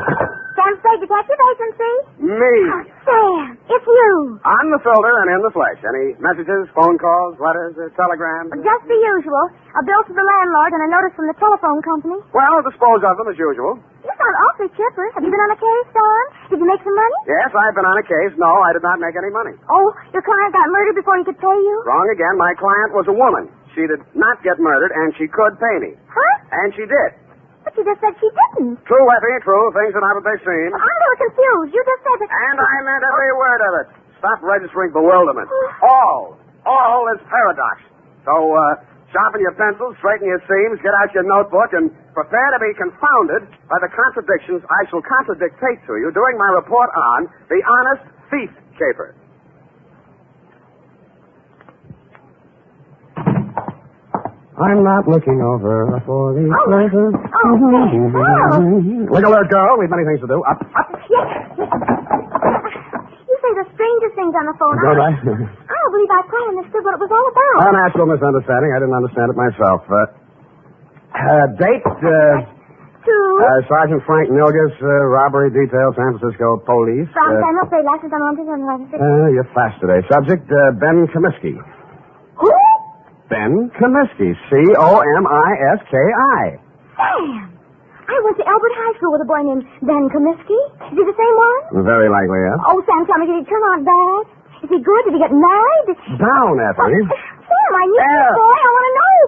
Sam Spade, Detective Agency? Me. Oh, Sam, it's you. On the filter and in the flesh. Any messages, phone calls, letters, telegrams? Just the usual. A bill to the landlord and a notice from the telephone company. Well, dispose of them as usual. You sound awfully chipper. Have you been on a case, Sam? Did you make some money? Yes, I've been on a case. No, I did not make any money. Oh, your client got murdered before he could pay you? Wrong again. My client was a woman. She did not get murdered, and she could pay me. Huh? And she did. But you just said she didn't. True, Effie, true. Things are not what they seem. I'm a little confused. You just said that... And I meant every word of it. Stop registering bewilderment. All is paradox. So, sharpen your pencils, straighten your seams, get out your notebook, and prepare to be confounded by the contradictions I shall contradictate to you during my report on the honest thief caper. I'm not looking over for the pleasure. Look alert, girl. We've many things to do. Up. Yes. You say the strangest things on the phone. All right. I don't believe I quite understood what it was all about. A natural misunderstanding. I didn't understand it myself. Date, Sergeant Frank Nilgis, robbery detail, San Francisco police. From Samuel Spade, license on 126. You're fast today. Subject, Ben Comiskey. Who? Ben Comiskey. Comiski. Sam! I went to Albert High School with a boy named Ben Comiskey. Is he the same one? Very likely, yes. Oh, Sam, tell me, did he turn out bad? Is he good? Did he get married? Down, Effie. Sam, I need this boy. I want to know.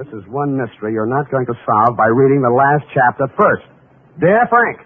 This is one mystery you're not going to solve by reading the last chapter first. Dear Frank,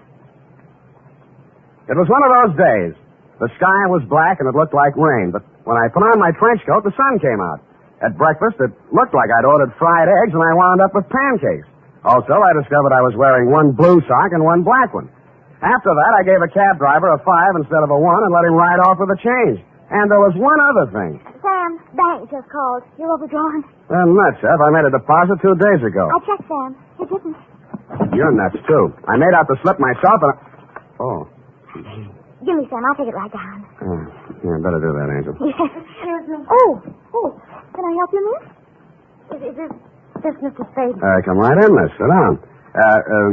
it was one of those days. The sky was black and it looked like rain, but when I put on my trench coat, the sun came out. At breakfast, it looked like I'd ordered fried eggs, and I wound up with pancakes. Also, I discovered I was wearing one blue sock and one black one. After that, I gave a cab driver a 5 instead of a 1 and let him ride off with a change. And there was one other thing. Sam, bank just called. You're overdrawn. Nuts, Ev. I made a deposit 2 days ago. I checked, Sam. It didn't. You're nuts, too. I made out the slip myself, and Oh. Give me some. I'll take it right down. Yeah, better do that, Angel. Yes. Excuse me. Oh. Can I help you, miss? Is this Mr. Spade? Come right in, miss. Sit down.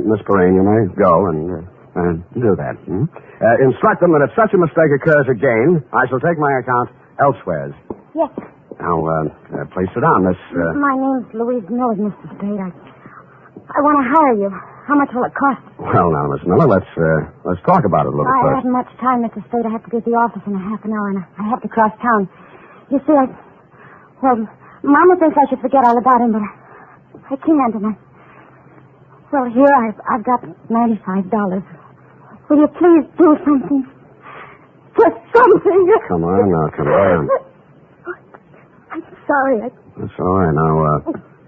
Miss Perrine, you may go and do that. Instruct them that if such a mistake occurs again, I shall take my account elsewhere. Yes. Now, please sit down, Miss... My name's Louise Miller, Mr. Spade. I want to hire you. How much will it cost? Well, now, Miss Miller, let's talk about it a little I first. haven't much time, Mr. Spade. I have to be at the office in a half an hour, and I have to cross town. You see, Well, Mama thinks I should forget all about him, but I can't, and Well, here I've got $95. Will you please do something? Just something. Come on now, come on. I'm sorry. That's all right. Now,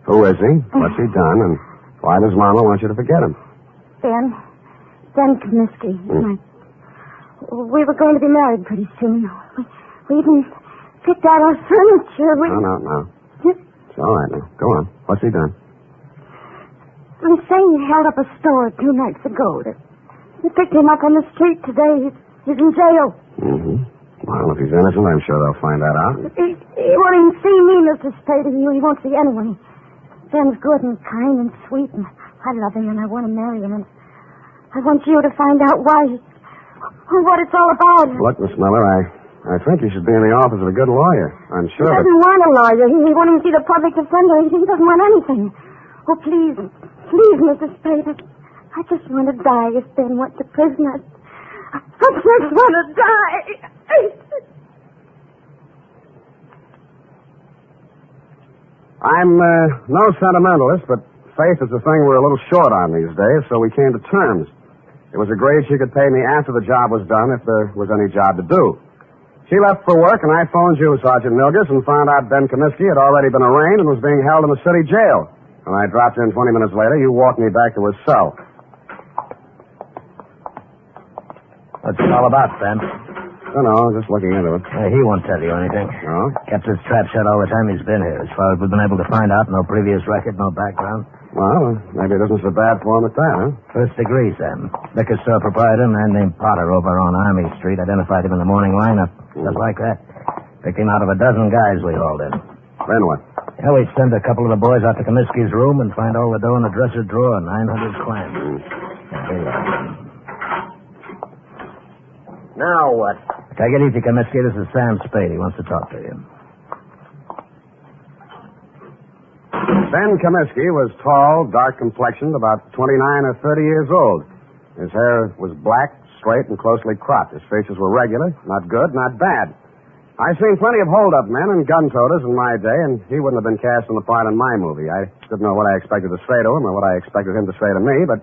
who is he? What's he done? And why does Mama want you to forget him? Ben Comiskey. We were going to be married pretty soon. We even picked out our furniture. No. It's all right now. Go on. What's he done? They say he held up a store 2 nights ago. They picked him up on the street today. He's in jail. Mm-hmm. Well, if he's innocent, I'm sure they'll find that out. He won't even see me, Mr. Spade. He won't see anyone. Ben's good and kind and sweet, and I love him, and I want to marry him. And I want you to find out what it's all about. Look, Miss Miller, I think you should be in the office of a good lawyer. I'm sure. He doesn't want a lawyer. He won't even see the public defender. He doesn't want anything. Oh, please, Mr. Spade. I just want to die if Ben went to prison. I just want to die. I'm no sentimentalist, but faith is a thing we're a little short on these days, so we came to terms. It was agreed she could pay me after the job was done if there was any job to do. She left for work, and I phoned you, Sergeant Nilgis, and found out Ben Comiskey had already been arraigned and was being held in the city jail. When I dropped in 20 minutes later, you walked me back to his cell. What's it all about, Ben? I don't know, just looking into it. He won't tell you anything. No? Kept his trap shut all the time he's been here. As far as we've been able to find out, no previous record, no background. Well, maybe it isn't so bad for him at that, huh? First degree, Sam. Liquor store proprietor, a man named Potter over on Army Street, identified him in the morning lineup. Just like that. Picked him out of a dozen guys we hauled in. Then what? Yeah, we sent a couple of the boys out to Comiskey's room and find all the dough in the dresser drawer, 900 clams. Yeah, here you are. Now what? Take it easy, Comiskey. This is Sam Spade. He wants to talk to you. Ben Comiskey was tall, dark-complexioned, about 29 or 30 years old. His hair was black, straight, and closely cropped. His features were regular, not good, not bad. I've seen plenty of hold-up men and gun-toters in my day, and he wouldn't have been cast in the part in my movie. I didn't know what I expected to say to him or what I expected him to say to me, but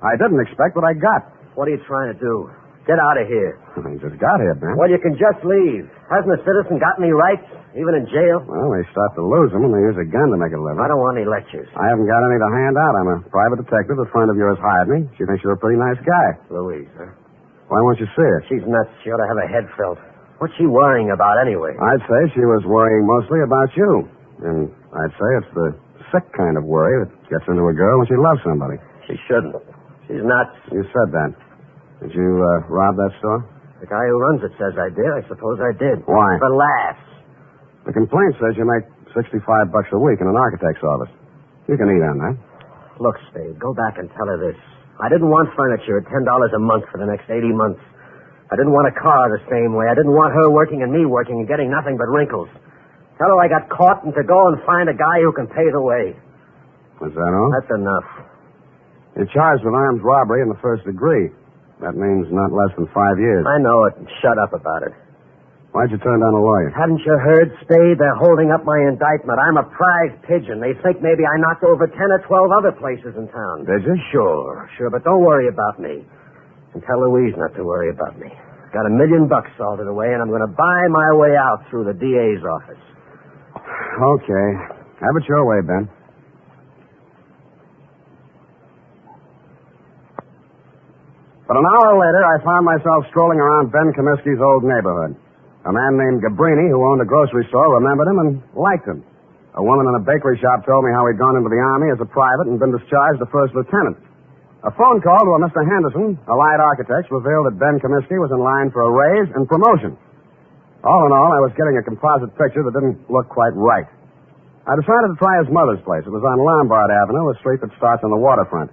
I didn't expect what I got. What are you trying to do? Get out of here. He just got here, Ben. Well, you can just leave. Hasn't a citizen got any rights, even in jail? Well, they start to lose them, and they use a gun to make a living. I don't want any lectures. I haven't got any to hand out. I'm a private detective. A friend of yours hired me. She thinks you're a pretty nice guy. Louise, huh? Why won't you see her? She's nuts. She ought to have a head felt. What's she worrying about anyway? I'd say she was worrying mostly about you. And I'd say it's the sick kind of worry that gets into a girl when she loves somebody. She shouldn't. She's nuts. You said that. Did you rob that store? The guy who runs it says I did. I suppose I did. Why? For laughs. The complaint says you make $65 a week in an architect's office. You can eat on that. Look, Spade, go back and tell her this. I didn't want furniture at $10 a month for the next 80 months. I didn't want a car the same way. I didn't want her working and me working and getting nothing but wrinkles. Tell her I got caught and to go and find a guy who can pay the way. Was that all? That's enough. You're charged with armed robbery in the first degree. That means not less than 5 years. I know it. Shut up about it. Why'd you turn down a lawyer? Hadn't you heard, Spade? They're holding up my indictment. I'm a prize pigeon. They think maybe I knocked over 10 or 12 other places in town. Did you? Sure, but don't worry about me. And tell Louise not to worry about me. Got $1 million salted away, and I'm going to buy my way out through the DA's office. Okay. Have it your way, Ben. But an hour later, I found myself strolling around Ben Comiskey's old neighborhood. A man named Gabrini, who owned a grocery store, remembered him and liked him. A woman in a bakery shop told me how he'd gone into the Army as a private and been discharged a first lieutenant. A phone call to a Mr. Henderson, Allied Architects, revealed that Ben Comiskey was in line for a raise and promotion. All in all, I was getting a composite picture that didn't look quite right. I decided to try his mother's place. It was on Lombard Avenue, a street that starts on the waterfront.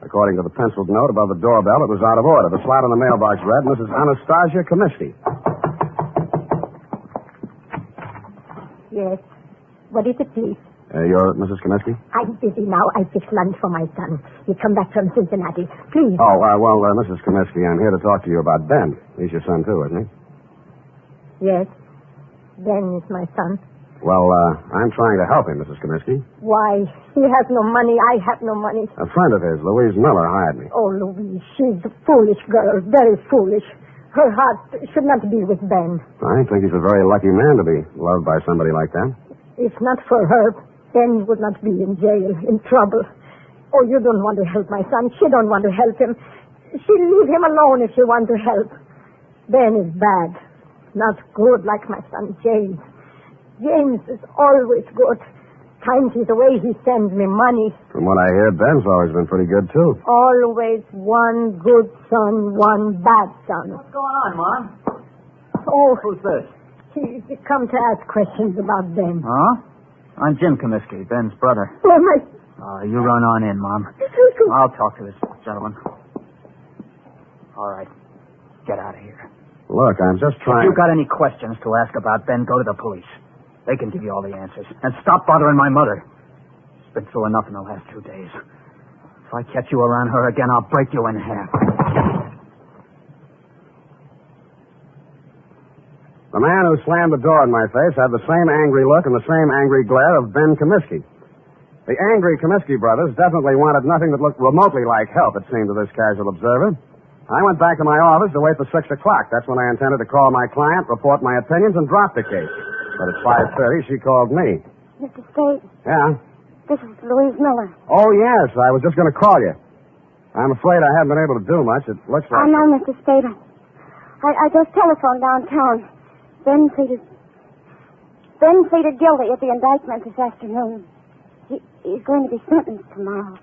According to the penciled note above the doorbell, it was out of order. The slot on the mailbox read, Mrs. Anastasia Comiskey. Yes. What is it, please? You're Mrs. Comiskey? I'm busy now. I fixed lunch for my son. He come back from Cincinnati. Please. Oh, Mrs. Comiskey, I'm here to talk to you about Ben. He's your son, too, isn't he? Yes. Ben is my son. Well, I'm trying to help him, Mrs. Comiskey. Why? He has no money. I have no money. A friend of his, Louise Miller, hired me. Oh, Louise, she's a foolish girl. Very foolish. Her heart should not be with Ben. I think he's a very lucky man to be loved by somebody like that. If not for her, Ben would not be in jail, in trouble. Oh, you don't want to help my son. She don't want to help him. She'll leave him alone if she wants to help. Ben is bad. Not good like my son James. James is always good. Times he's away, he sends me money. From what I hear, Ben's always been pretty good, too. Always one good son, one bad son. What's going on, Mom? Oh, Who's this? he come to ask questions about Ben. Huh? I'm Jim Comiskey, Ben's brother. Oh, my... You run on in, Mom. I'll talk to this gentleman. All right. Get out of here. Look, I'm just trying... If you've got any questions to ask about Ben, go to the police. They can give you all the answers. And stop bothering my mother. She's been through enough in the last 2 days. If I catch you around her again, I'll break you in half. The man who slammed the door in my face had the same angry look and the same angry glare of Ben Comiskey. The angry Comiskey brothers definitely wanted nothing that looked remotely like help, it seemed to this casual observer. I went back to my office to wait for 6 o'clock. That's when I intended to call my client, report my opinions, and drop the case. But at 5:30, she called me. Mr. Spade, Yeah? this is Louise Miller. Oh, yes. I was just going to call you. I'm afraid I haven't been able to do much. It looks like... I know, Mr. Spade. I just telephoned downtown. Ben pleaded guilty at the indictment this afternoon. He's going to be sentenced tomorrow.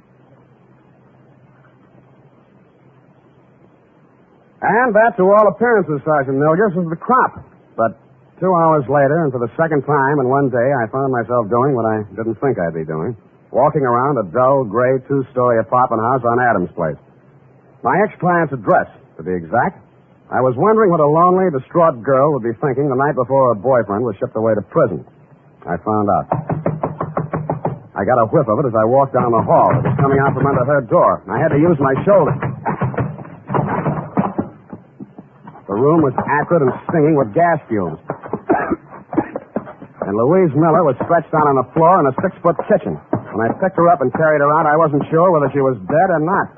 And that, to all appearances, Sergeant Milgis, was the crop. But 2 hours later, and for the second time in one day, I found myself doing what I didn't think I'd be doing. Walking around a dull, gray, 2-story apartment house on Adams Place. My ex-client's address, to be exact, I was wondering what a lonely, distraught girl would be thinking the night before her boyfriend was shipped away to prison. I found out. I got a whiff of it as I walked down the hall. It was coming out from under her door. I had to use my shoulder. The room was acrid and stinging with gas fumes. And Louise Miller was stretched out on the floor in a 6-foot kitchen. When I picked her up and carried her out, I wasn't sure whether she was dead or not.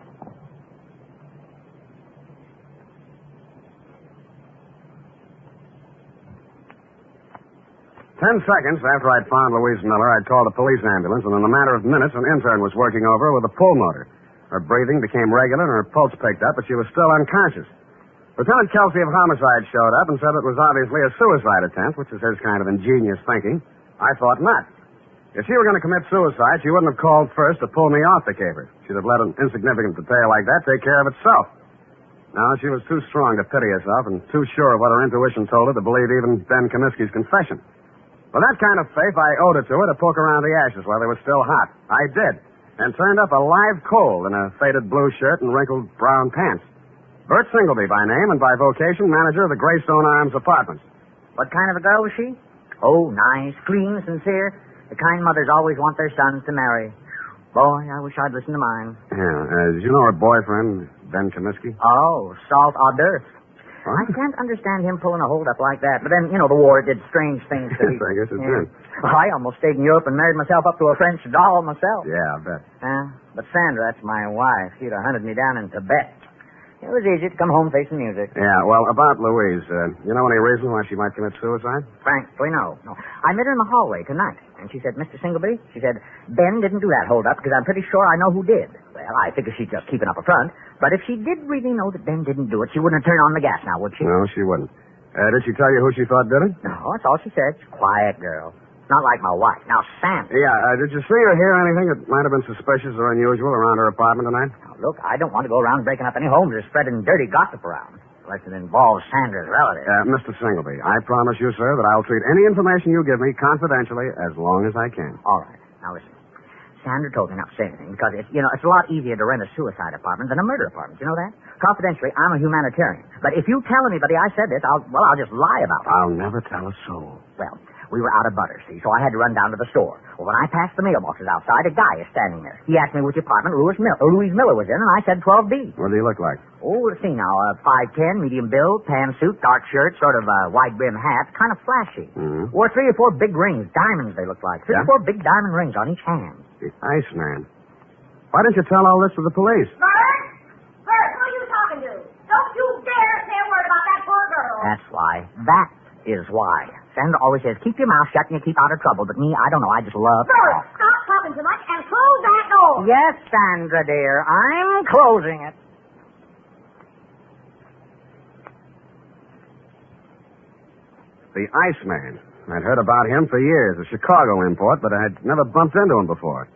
Ten seconds after I'd found Louise Miller, I'd called a police ambulance, and in a matter of minutes, an intern was working over her with a pulmotor. Her breathing became regular, and her pulse picked up, but she was still unconscious. Lieutenant Kelsey of Homicide showed up and said it was obviously a suicide attempt, which is his kind of ingenious thinking. I thought not. If she were going to commit suicide, she wouldn't have called first to pull me off the caper. She'd have let an insignificant detail like that take care of itself. No, she was too strong to pity herself and too sure of what her intuition told her to believe even Ben Comiskey's confession. With that kind of faith, I owed it to her to poke around the ashes while they were still hot. I did, and turned up a live coal in a faded blue shirt and wrinkled brown pants. Bert Singleby by name and by vocation, manager of the Greystone Arms Apartments. What kind of a girl was she? Oh, nice, clean, sincere. The kind mothers always want their sons to marry. Boy, I wish I'd listened to mine. Yeah, did you know her boyfriend, Ben Comiskey? Oh, salt hors d'oeuvre. Huh? I can't understand him pulling a hold-up like that. But then, the war did strange things to Yes, I guess it did. Well, I almost stayed in Europe and married myself up to a French doll myself. Yeah, I bet. But Sandra, that's my wife. She'd have hunted me down in Tibet. It was easy to come home facing music. Yeah, well, about Louise, you know any reason why she might commit suicide? Frankly, no. I met her in the hallway tonight, and she said, Mr. Singleby, she said, Ben didn't do that hold-up because I'm pretty sure I know who did. Well, I figure she's just keeping up a front. But if she did really know that Ben didn't do it, she wouldn't have turned on the gas now, would she? No, she wouldn't. Did she tell you who she thought did it? No, that's all she said. She's a quiet girl. Not like my wife. Now, Sandra. Yeah, did you see or hear anything that might have been suspicious or unusual around her apartment tonight? Now, look, I don't want to go around breaking up any homes or spreading dirty gossip around. Unless it involves Sandra's relatives. Mr. Singleby, I promise you, sir, that I'll treat any information you give me confidentially as long as I can. All right. Now, listen. Sandra told me not to say anything because it's a lot easier to rent a suicide apartment than a murder apartment. You know that? Confidentially, I'm a humanitarian. But if you tell anybody I said this, I'll just lie about it. I'll never tell a soul. Well, we were out of butter, see, so I had to run down to the store. Well, when I passed the mailboxes outside, a guy is standing there. He asked me which apartment Louise Miller was in, and I said 12B. What do he look like? Oh, let's see now. 5'10", medium build, tan suit, dark shirt, sort of wide brim hat, kind of flashy. Mm-hmm. Wore 3 or 4 big rings, diamonds they looked like. 3 or 4 big diamond rings on each hand. The Iceman. Why didn't you tell all this to the police? Bert, who are you talking to? Don't you dare say a word about that poor girl. That's why. That is why. Sandra always says, keep your mouth shut and you keep out of trouble. But me, I don't know. I just love... Bert, stop talking too much and close that door. Yes, Sandra, dear. I'm closing it. The Iceman. I'd heard about him for years, a Chicago import, but I'd never bumped into him before.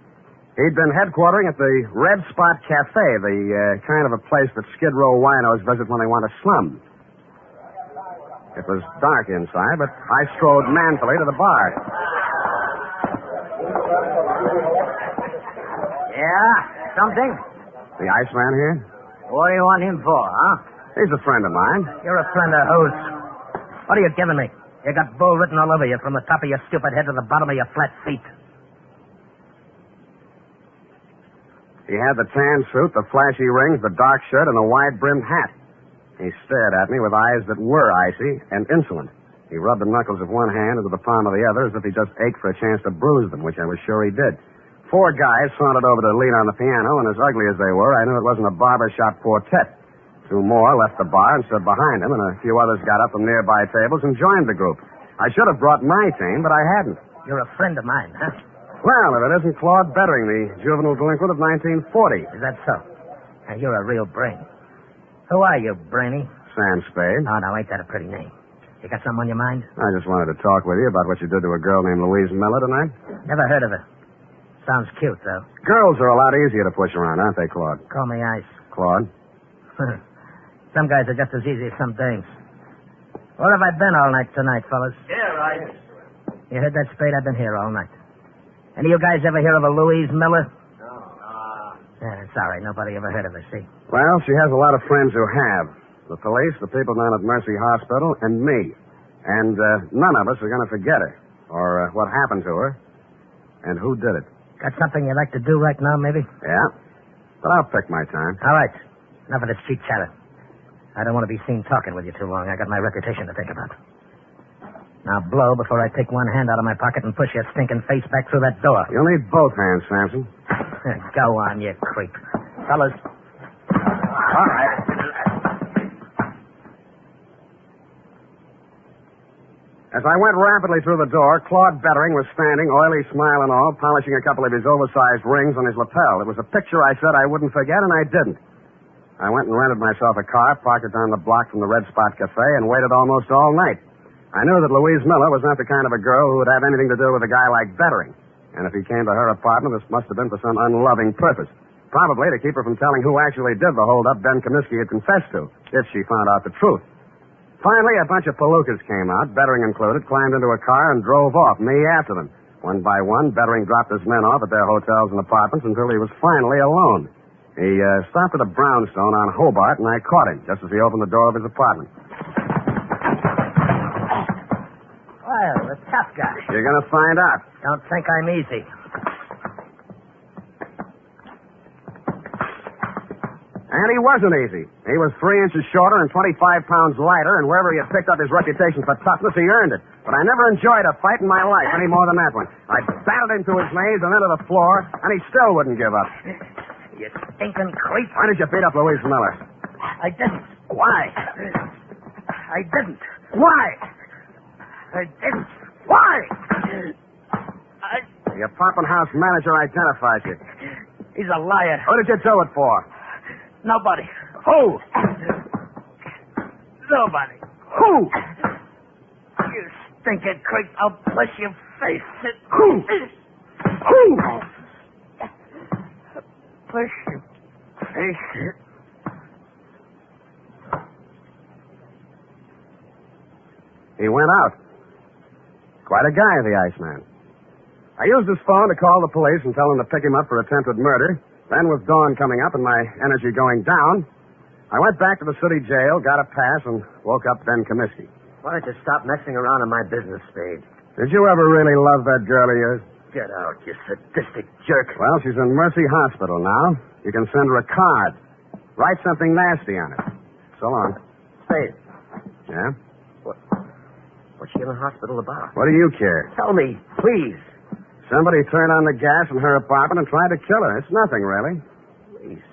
He'd been headquartering at the Red Spot Cafe, the kind of a place that Skid Row winos visit when they want to slum. It was dark inside, but I strode manfully to the bar. Yeah? Something? The Iceman here? What do you want him for, huh? He's a friend of mine. You're a friend of whose? What are you giving me? You got bull written all over you from the top of your stupid head to the bottom of your flat feet. He had the tan suit, the flashy rings, the dark shirt, and the wide-brimmed hat. He stared at me with eyes that were icy and insolent. He rubbed the knuckles of one hand into the palm of the other as if he just ached for a chance to bruise them, which I was sure he did. 4 guys sauntered over to lean on the piano, and as ugly as they were, I knew it wasn't a barbershop quartet. 2 more left the bar and stood behind him, and a few others got up from nearby tables and joined the group. I should have brought my team, but I hadn't. You're a friend of mine, huh? Well, if it isn't Claude Bettering, the juvenile delinquent of 1940. Is that so? Now, you're a real brain. Who are you, Brainy? Sam Spade. Oh, now, ain't that a pretty name? You got something on your mind? I just wanted to talk with you about what you did to a girl named Louise Miller tonight. Never heard of her. Sounds cute, though. Girls are a lot easier to push around, aren't they, Claude? Call me Ice. Claude? Some guys are just as easy as some dames. Where have I been all night tonight, fellas? Here, Ice. You heard that, Spade? I've been here all night. Any of you guys ever hear of a Louise Miller? No. Yeah, sorry, nobody ever heard of her, see? Well, she has a lot of friends who have. The police, the people down at Mercy Hospital, and me. And none of us are going to forget her. Or what happened to her. And who did it. Got something you'd like to do right now, maybe? Yeah. But I'll pick my time. All right. Enough of this cheap chatter. I don't want to be seen talking with you too long. I got my reputation to think about. Now blow before I take one hand out of my pocket and push your stinking face back through that door. You'll need both hands, Samson. Go on, you creep. Fellas. All right. As I went rapidly through the door, Claude Bettering was standing, oily smile and all, polishing a couple of his oversized rings on his lapel. It was a picture I said I wouldn't forget, and I didn't. I went and rented myself a car, parked it down the block from the Red Spot Cafe, and waited almost all night. I knew that Louise Miller was not the kind of a girl who would have anything to do with a guy like Bettering. And if he came to her apartment, this must have been for some unloving purpose. Probably to keep her from telling who actually did the holdup Ben Comiskey had confessed to, if she found out the truth. Finally, a bunch of palookas came out, Bettering included, climbed into a car and drove off, me after them. One by one, Bettering dropped his men off at their hotels and apartments until he was finally alone. He stopped at a brownstone on Hobart, and I caught him just as he opened the door of his apartment. Well, the tough guy. You're going to find out. Don't think I'm easy. And he wasn't easy. He was 3 inches shorter and 25 pounds lighter, and wherever he had picked up his reputation for toughness, he earned it. But I never enjoyed a fight in my life any more than that one. I battled him to his knees and into the floor, and he still wouldn't give up. You stinking creep. Why did you beat up Louise Miller? I didn't. Why? I didn't. Why? I didn't. Why? The apartment house manager identified you. He's a liar. Who did you do it for? Nobody. Who? Nobody. Who? You stinking creep. I'll push your face. Who? Who? Push your face. He went out. Quite a guy, the Iceman. I used his phone to call the police and tell them to pick him up for attempted murder. Then, with dawn coming up and my energy going down, I went back to the city jail, got a pass, and woke up Ben Comiskey. Why don't you stop messing around in my business, Spade? Did you ever really love that girl of yours? Get out, you sadistic jerk. Well, she's in Mercy Hospital now. You can send her a card. Write something nasty on it. So long. Spade, Yeah? what's she in the hospital about? What do you care? Tell me, please. Somebody turned on the gas in her apartment and tried to kill her. It's nothing, really. Please.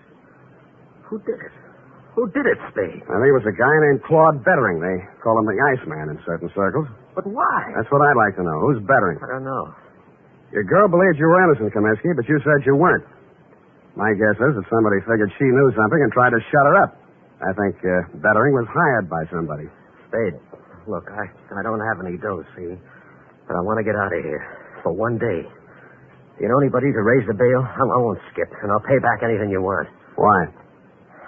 Who did it? Who did it, Spade? I think it was a guy named Claude Bettering. They call him the Iceman in certain circles. But why? That's what I'd like to know. Who's Bettering? I don't know. Your girl believed you were innocent, Comiskey, but you said you weren't. My guess is that somebody figured she knew something and tried to shut her up. I think Bettering was hired by somebody. Spade, look, I don't have any dough, see? But I want to get out of here. For one day. You know anybody to raise the bail? I won't skip, and I'll pay back anything you want. Why?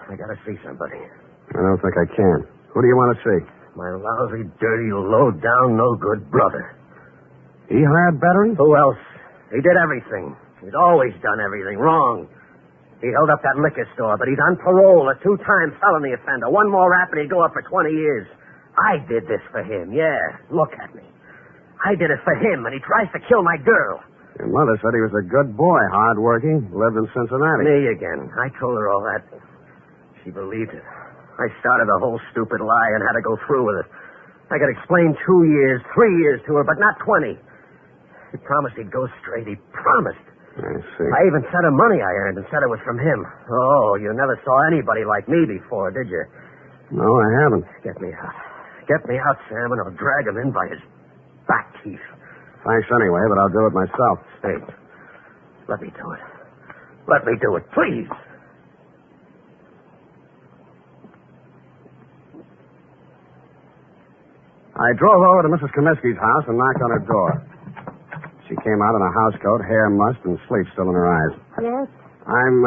I gotta see somebody. I don't think I can. Who do you want to see? My lousy, dirty, low-down, no-good brother. He hired Bettering? Who else? He did everything. He's always done everything wrong. He held up that liquor store, but he's on parole, a 2-time felony offender. One more rap and he'd go up for 20 years. I did this for him, yeah. Look at me. I did it for him, and he tries to kill my girl. Your mother said he was a good boy, hard-working, lived in Cincinnati. Me again. I told her all that. She believed it. I started the whole stupid lie and had to go through with it. I could explain 2 years, 3 years to her, but not 20. He promised he'd go straight. He promised. I see. I even sent him money I earned and said it was from him. Oh, you never saw anybody like me before, did you? No, I haven't. Get me out. Get me out, Sam, and I'll drag him in by his back teeth. Thanks anyway, but I'll do it myself. Spade, let me do it. Let me do it, please. I drove over to Mrs. Comiskey's house and knocked on her door. She came out in a housecoat, hair mussed, and sleep still in her eyes. Yes? I'm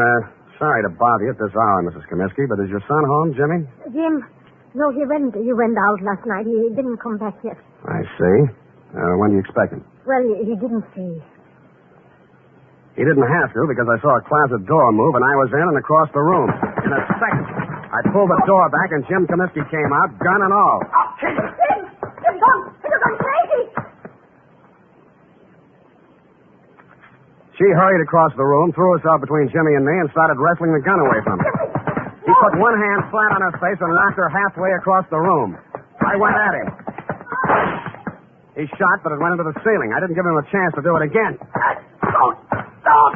sorry to bother you at this hour, Mrs. Comiskey, but is your son home, Jimmy? Jim, no, he went out last night. He didn't come back yet. I see. When do you expect him? Well, he didn't say. He didn't have to because I saw a closet door move and I was in and across the room. In a second. I pulled the door back, and Jim Comiskey came out, gun and all. Jim, you're gone crazy. She hurried across the room, threw herself between Jimmy and me, and started wrestling the gun away from him. He put one hand flat on her face and knocked her halfway across the room. I went at him. He shot, but it went into the ceiling. I didn't give him a chance to do it again. Don't.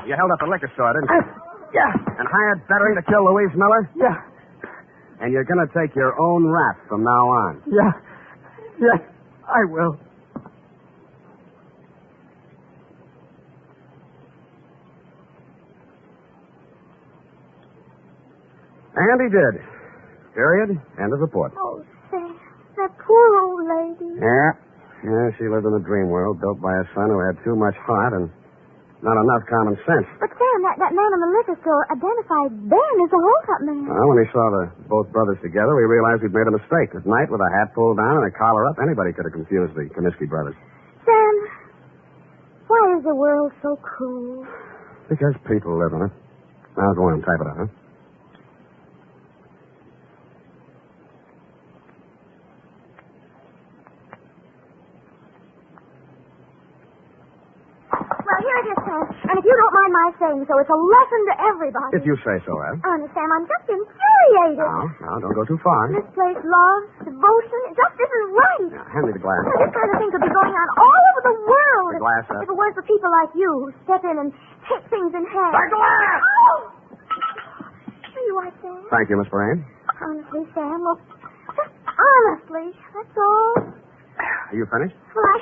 You held up the liquor store, didn't you? Yeah. And hired Berry to kill Louise Miller? Yeah. And you're going to take your own rap from now on. Yeah. Yes, I will. And he did. Period. End of report. Oh, Sam, that poor old lady. Yeah. Yeah, she lived in a dream world built by a son who had too much heart and not enough common sense. But, Sam, that man in the liquor store identified Ben as the hold-up man. Well, when he saw the both brothers together, we realized we'd made a mistake. At night, with a hat pulled down and a collar up, anybody could have confused the Comiskey brothers. Sam, why is the world so cruel? Because people live in it. Now, go on, type it up, huh? Well, here it is, Sam. And if you don't mind my saying so, it's a lesson to everybody. If you say so, Ed. Honest, Sam, I'm just infuriated. Now, don't go too far. Misplaced love, devotion, it just isn't right. Now, hand me the glass. Now, this kind of thing could be going on all over the world. The glass, If it weren't for people like you who step in and take things in hand. The glass! Oh! Here you are, Sam. Thank you, Miss Brain. Honestly, Sam, look, just honestly, that's all. Are you finished? Well,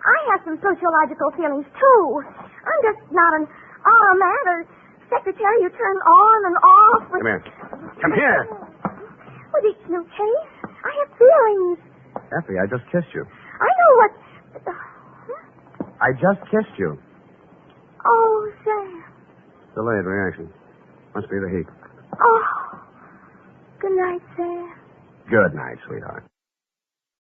I have some sociological feelings, too. I'm just not an automat or secretary you turn on and off. Come here. Come here. With each new case, I have feelings. Effie, I just kissed you. I know what... I just kissed you. Oh, Sam. Delayed reaction. Must be the heat. Oh. Good night, Sam. Good night, sweetheart.